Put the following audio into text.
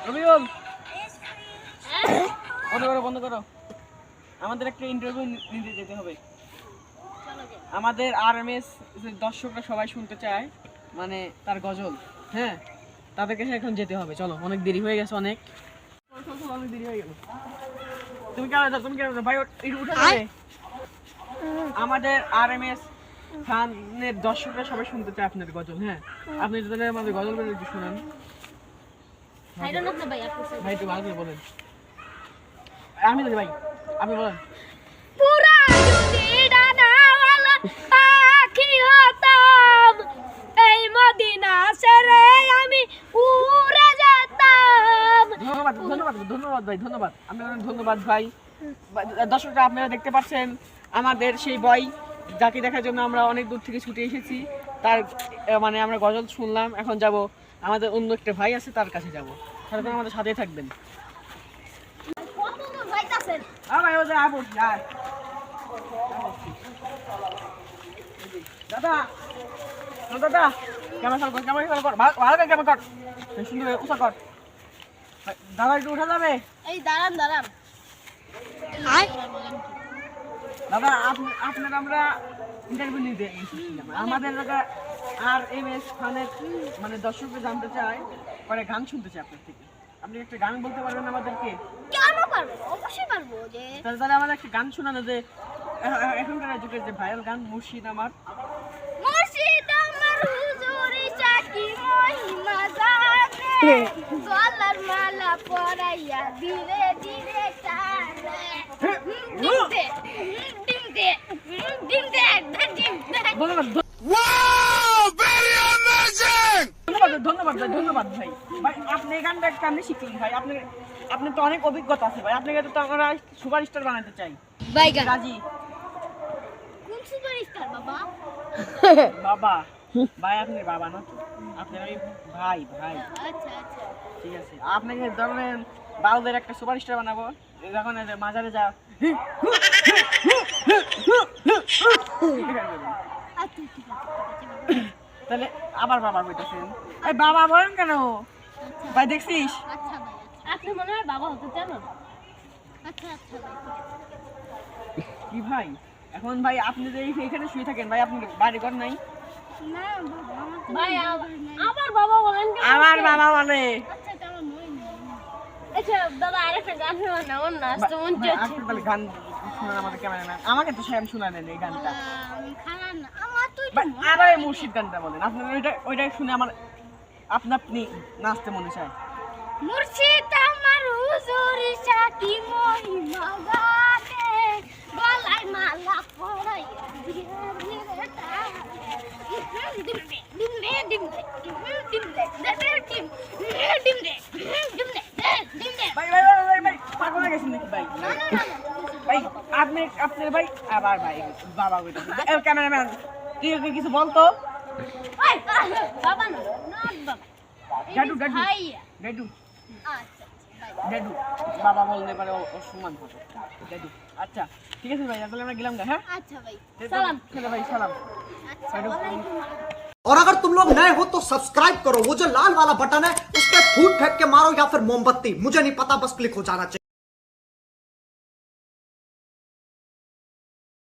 রবিউল বন্ধ করো আমাদের একটা ইন্টারভিউ নিতে যেতে হবে। আমাদের আরএমএস দর্শকরা সবাই শুনতে চায়, মানে তার গজল। হ্যাঁ, তাদেরকে এখন যেতে হবে। চলো, অনেক দেরি হয়ে গেছে, অনেক দেরি হয়ে গেল। তুমি কেন ভাই উঠে যাবে। আমাদের আরএমএস খানের দর্শকরা সবাই শুনতে চায় আপনার গজল। হ্যাঁ, আপনি যদি আমাদের গজল বলে একটু শুনান। ভাই একটু ভালো করে বলেন। আমি জানি ভাই, আপনি বলেন। পুরা যদি ডানাওয়ালা পাখি হতাম, এই মদিনা ছেড়ে আমি উড়ে যেতাম। ধন্যবাদ ভাই, ধন্যবাদ। আমি অনেক ধন্যবাদ ভাই। দর্শকরা, আপনারা দেখতে পাচ্ছেন আমাদের সেই বয় যাকে দেখার জন্য আমরা অনেক দূর থেকে ছুটে এসেছি। তার মানে আমরা গজল শুনলাম। এখন যাব আমাদের অন্য একটা ভাই আছে, তার কাছে যাব। তাহলে আমাদের সাথেই থাকবেন। দাদা দাদা ক্যামেরা কর, ভালো করে ক্যামেরা কর, সুন্দর উঠা কর। দাদা একটু উঠা যাবে? এই দাঁড়ান দাদা আপনার আমরা ইন্টারভিউ নিতে আমাদের আরএমএস খানের মানে দর্শকরা জানতে চায়, পরে গান শুনতে চায় আপনার থেকে। আপনি একটা গান বলতে পারবেন আমাদেরকে? কেন পারবো, অবশ্যই পারবো। যে তাহলে আমাদের একটা গান শোনানো, যে এখনকার যুগের যে ভাইরাল গান, মুর্শিদ আমার হুজুরি সাকি মহিমা জানে, গলার মালা পরাইয়া ধীরে ধীরে টানে। ডিম দে ডিম দে ডিম দে ডিম দে। ধন্যবাদ ভাই। ভাই আপনি এই গানটা কেমনি শিখলেন ভাই? আপনি তো অনেক অভিজ্ঞতা আছে ভাই। আপনাকে তো আমরা সুপারস্টার বানাতে চাই। ভাই গান রাজি? কোন সুপারস্টার বাবা? বাবা ভাই, আপনি বাবা না তো, আপনার ওই ভাই। আচ্ছা আচ্ছা, ঠিক আছে, আপনাকে ধরেন বাউদের একটা সুপারস্টার বানাবো। যখন মাজারে যা আচ্ছা ঠিক আছে তাহলে আবার বাবা কইতেছেন। এই বাবা বলেন কেন ভাই? দেখছিস? আচ্ছা ভাই, আপনি মনে হয় বাবা হতে চান। আচ্ছা আচ্ছা ভাই, কি ভাই? এখন ভাই আপনি যে এখানে শুয়ে থাকেন ভাই, আপনি বাড়ি ঘর নাই? না ভাই, আমার বাবা বলেন কেন? আমার বাবা বলে। আচ্ছা তেমন নয় না। আচ্ছা দাদা, আরেকটা গান শোনান, আমার নাচতে মন চাচ্ছে। আপনি তাহলে গান শোনান আমাদের ক্যামেরাম্যান। আমাকে তো স্যাম শোনালেন এই গানটা। খানা না আমার তো আবার এই মুর্শিদ গানটা বলেন। আপনি ওইটা শুনে আমার আপনি নাচতে মনে চায়। মুর্শিদ আমার হুজুরি সাকি মহিমা জানে, গলায় মালা পরাইয়া ধীরে ধীরে টানে। ডিম দে ডিম দে ডিম দে ডিম দে ডিম ডিম দে ডিম দে ডিম দে। ভাই পাগল হয়ে গেছেন নাকি ভাই? না ভাই আপনার ভাই আবার ভাই বাবা কইতাছে। ক্যামেরাম্যান তুই ওকে কিছু বলতো। ওই বাবা না, না বাবা, ডাডু ভাইয়া। ডাডু আচ্ছা ভাই, ডাডু বাবা বলতে পারে অসম্মান হবে। ডাডু আচ্ছা ঠিক আছে ভাই, তাহলে আমরা গেলাম না। হ্যাঁ আচ্ছা ভাই, সালাম। চলো ভাই, সালাম। আচ্ছা ওয়ালাইকুম আসসালাম। और अगर तुम लोग नए हो तो सब्सक्राइब करो, वो जो लाल वाला बटन है उस पर फूट फेंक के मारो या फिर मोमबत्ती, मुझे नहीं पता, बस क्लिक हो जाना चाहिए।